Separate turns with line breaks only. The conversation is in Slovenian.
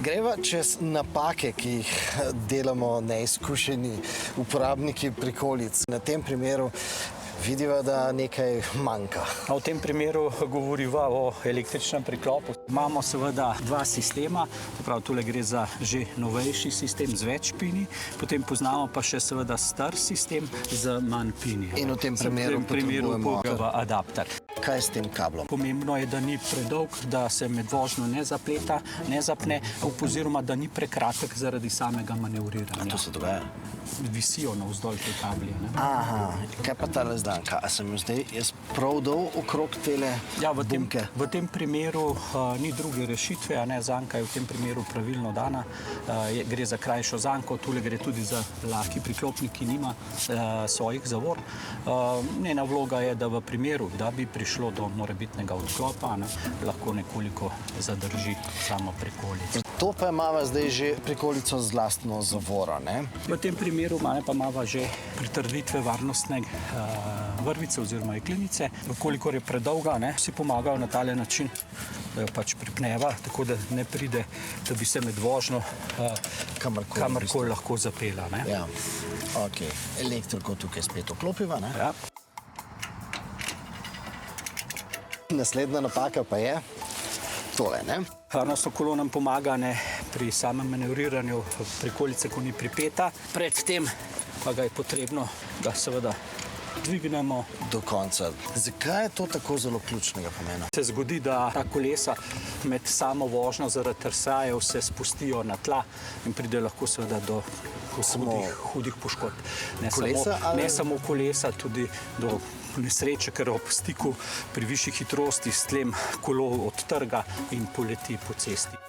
Greva čez napake, ki jih delamo neizkušeni uporabniki prikolic. Na tem primeru vidiva, da nekaj manjka.
V tem primeru govoriva o električnem priklopu. Imamo seveda dva sistema, prav tule gre za že novejši sistem z več pini, potem poznamo pa še seveda star sistem z manj pini.
In v tem primeru potrebujemo
adapter.
Kaj je s tem kablom?
Pomembno je, da ni predolg, da se med vožnjo ne zapleta, ne zapne, oziroma da ni prekratek zaradi samega manevriranja.
To se dogaja?
Visijo navzdolj te kablje.
Aha, kaj pa ta razdanka? A sem jo zdaj jaz prav dol okrog tele bunke?
V tem primeru ni druge rešitve, zanka je v tem primeru pravilno dana. Gre za krajšo zanko, tule gre tudi za lahki priklopnik, ki nima svojih zavor. Njena vloga je, da v primeru, da bi prišlo do morebitnega odklopa, lahko nekoliko zadrži samo prikolico.
To pa imava zdaj že prikolico z lastno zavoro, ne?
V tem primeru pa imava že pritrditve varnostne vrvice oziroma jeklinice. Kolikor je predolga, si pomagajo na tale način, da jo pač pripneva, tako da ne pride, da bi se med vožnjo kamorkoli lahko zapela.
Ja, ok. Elektriko tukaj spet vklopiva, ne?
Ja.
Naslednja napaka pa je tole, ne?
Varnostno kolo nam pomaga pri samem manevriranju prikolice, ko ni pripeta. Predtem pa ga je potrebno, da seveda dvignemo
do konca. Zakaj je to tako zelo ključnega pomena?
Se zgodi, da ta kolesa med samo vožnjo zaradi trsajev se spustijo na tla in pride lahko seveda do hudih poškodb. Ne samo kolesa, tudi do nesreče, ker ob stiku pri višji hitrosti s tlem kolo odtrga in poleti po cesti.